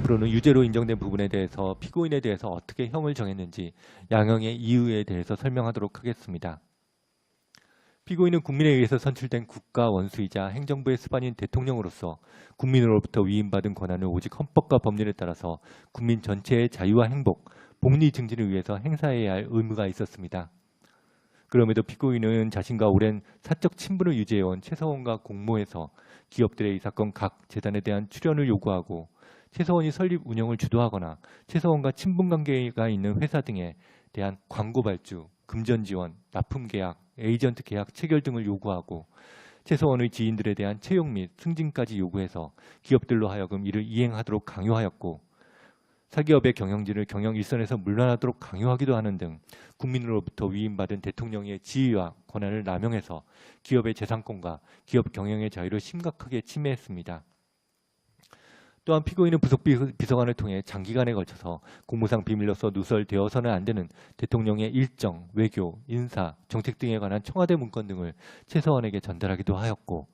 앞으로는 유죄로 인정된 부분에 대해서 피고인에 대해서 어떻게 형을 정했는지 양형의 이유에 대해서 설명하도록 하겠습니다. 피고인은 국민에 의해서 선출된 국가 원수이자 행정부의 수반인 대통령으로서 국민으로부터 위임받은 권한을 오직 헌법과 법률에 따라서 국민 전체의 자유와 행복, 복리 증진을 위해서 행사해야 할 의무가 있었습니다. 그럼에도 피고인은 자신과 오랜 사적 친분을 유지해온 최서원과 공모해서 기업들의 이 사건 각 재단에 대한 출연을 요구하고 최서원이 설립 운영을 주도하거나 최서원과 친분관계가 있는 회사 등에 대한 광고 발주, 금전 지원, 납품 계약, 에이전트 계약 체결 등을 요구하고 최서원의 지인들에 대한 채용 및 승진까지 요구해서 기업들로 하여금 이를 이행하도록 강요하였고 사기업의 경영진을 경영 일선에서 물러나도록 강요하기도 하는 등 국민으로부터 위임받은 대통령의 지위와 권한을 남용해서 기업의 재산권과 기업 경영의 자유를 심각하게 침해했습니다. 또한 피고인은 부속 비서관을 통해 장기간에 걸쳐서 공무상 비밀로서 누설되어서는 안 되는 대통령의 일정, 외교, 인사, 정책 등에 관한 청와대 문건 등을 최서원에게 전달하기도 하였고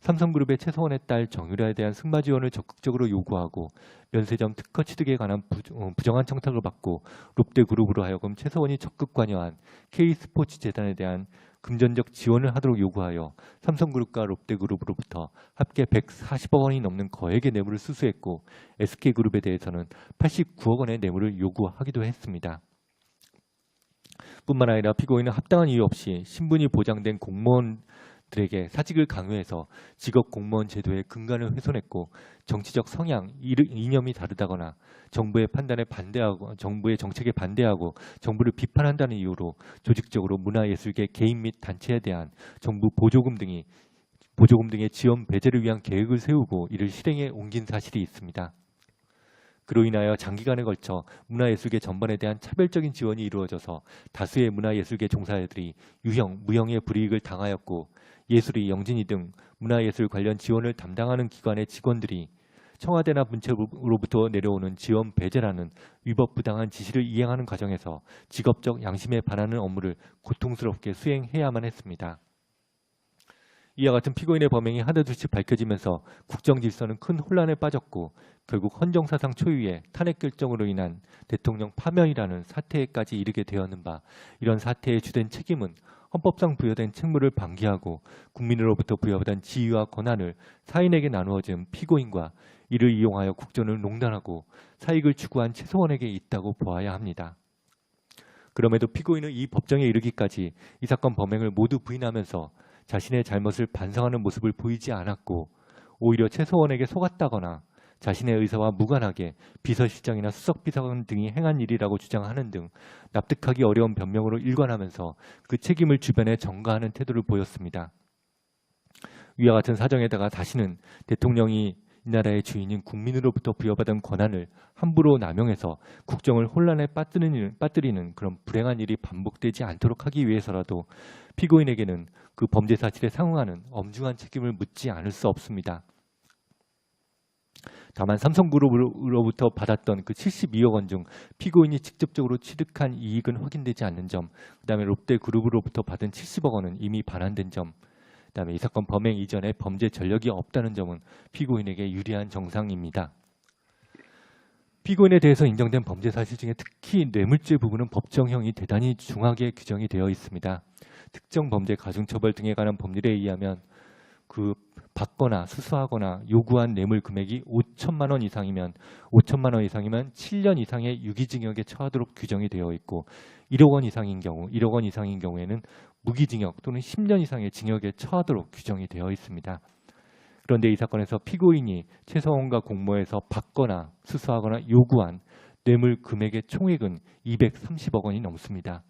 삼성그룹의 최서원의 딸 정유라에 대한 승마 지원을 적극적으로 요구하고 면세점 특허 취득에 관한 부정한 청탁을 받고 롯데그룹으로 하여금 최서원이 적극 관여한 K스포츠재단에 대한 금전적 지원을 하도록 요구하여 삼성그룹과 롯데그룹으로부터 합계 140억 원이 넘는 거액의 뇌물을 수수했고 SK그룹에 대해서는 89억 원의 뇌물을 요구하기도 했습니다. 뿐만 아니라 피고인은 합당한 이유 없이 신분이 보장된 공무원들에게 사직을 강요해서 직업 공무원 제도의 근간을 훼손했고 정치적 성향, 이념이 다르다거나 정부의 판단에 반대하고 정부의 정책에 반대하고 정부를 비판한다는 이유로 조직적으로 문화예술계 개인 및 단체에 대한 정부 보조금 등의 지원 배제를 위한 계획을 세우고 이를 실행에 옮긴 사실이 있습니다. 그로 인하여 장기간에 걸쳐 문화예술계 전반에 대한 차별적인 지원이 이루어져서 다수의 문화예술계 종사자들이 유형, 무형의 불이익을 당하였고 예술이, 영진이 등 문화예술 관련 지원을 담당하는 기관의 직원들이 청와대나 문체부로부터 내려오는 지원 배제라는 위법부당한 지시를 이행하는 과정에서 직업적 양심에 반하는 업무를 고통스럽게 수행해야만 했습니다. 이와 같은 피고인의 범행이 하나둘씩 밝혀지면서 국정질서는 큰 혼란에 빠졌고 결국 헌정사상 초유의 탄핵 결정으로 인한 대통령 파면이라는 사태에까지 이르게 되었는 바 이런 사태의 주된 책임은 헌법상 부여된 책무를 방기하고 국민으로부터 부여받은 지위와 권한을 사인에게 나누어진 피고인과 이를 이용하여 국정을 농단하고 사익을 추구한 최서원에게 있다고 보아야 합니다. 그럼에도 피고인은 이 법정에 이르기까지 이 사건 범행을 모두 부인하면서 자신의 잘못을 반성하는 모습을 보이지 않았고 오히려 최서원에게 속았다거나 자신의 의사와 무관하게 비서실장이나 수석비서관 등이 행한 일이라고 주장하는 등 납득하기 어려운 변명으로 일관하면서 그 책임을 주변에 전가하는 태도를 보였습니다. 위와 같은 사정에다가 다시는 대통령이 이 나라의 주인인 국민으로부터 부여받은 권한을 함부로 남용해서 국정을 혼란에 빠뜨리는 그런 불행한 일이 반복되지 않도록 하기 위해서라도 피고인에게는 그 범죄 사실에 상응하는 엄중한 책임을 묻지 않을 수 없습니다. 다만 삼성그룹으로부터 받았던 그 72억 원 중 피고인이 직접적으로 취득한 이익은 확인되지 않는 점, 그 다음에 롯데그룹으로부터 받은 70억 원은 이미 반환된 점, 그 다음에 이 사건 범행 이전에 범죄 전력이 없다는 점은 피고인에게 유리한 정상입니다. 피고인에 대해서 인정된 범죄 사실 중에 특히 뇌물죄 부분은 법정형이 대단히 중하게 규정이 되어 있습니다. 특정 범죄, 가중처벌 등에 관한 법률에 의하면 그 받거나 수수하거나 요구한 뇌물 금액이 5천만 원 이상이면 7년 이상의 유기징역에 처하도록 규정이 되어 있고 1억 원 이상인 경우에는 무기징역 또는 10년 이상의 징역에 처하도록 규정이 되어 있습니다. 그런데 이 사건에서 피고인이 최서원과 공모해서 받거나 수수하거나 요구한 뇌물 금액의 총액은 230억 원이 넘습니다.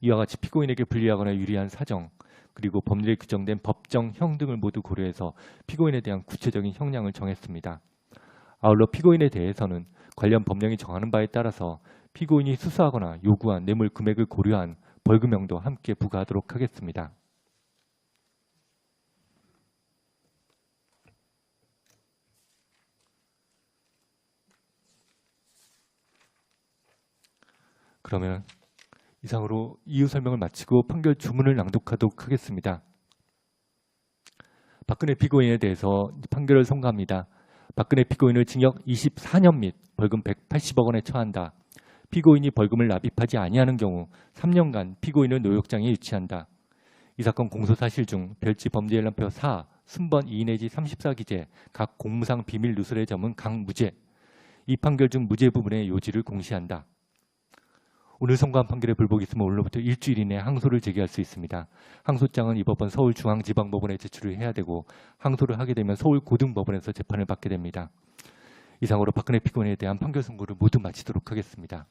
이와 같이 피고인에게 불리하거나 유리한 사정, 그리고 법률에 규정된 법정형 등을 모두 고려해서 피고인에 대한 구체적인 형량을 정했습니다. 아울러 피고인에 대해서는 관련 법령이 정하는 바에 따라서 피고인이 수수하거나 요구한 뇌물 금액을 고려한 벌금형도 함께 부과하도록 하겠습니다. 그러면 이상으로 이유 설명을 마치고 판결 주문을 낭독하도록 하겠습니다. 박근혜 피고인에 대해서 판결을 선고합니다. 박근혜 피고인을 징역 24년 및 벌금 180억 원에 처한다. 피고인이 벌금을 납입하지 아니하는 경우 3년간 피고인을 노역장에 유치한다. 이 사건 공소사실 중 별지 범죄연람표 4, 순번 2 내지 34 기재 각 공무상 비밀 누설의 점은 강무죄. 이 판결 중 무죄 부분의 요지를 공시한다. 오늘 선고한 판결에 불복이 있으면 오늘로부터 일주일 이내에 항소를 제기할 수 있습니다. 항소장은 이 법원 서울중앙지방법원에 제출을 해야 되고 항소를 하게 되면 서울고등법원에서 재판을 받게 됩니다. 이상으로 박근혜 피고인에 대한 판결 선고를 모두 마치도록 하겠습니다.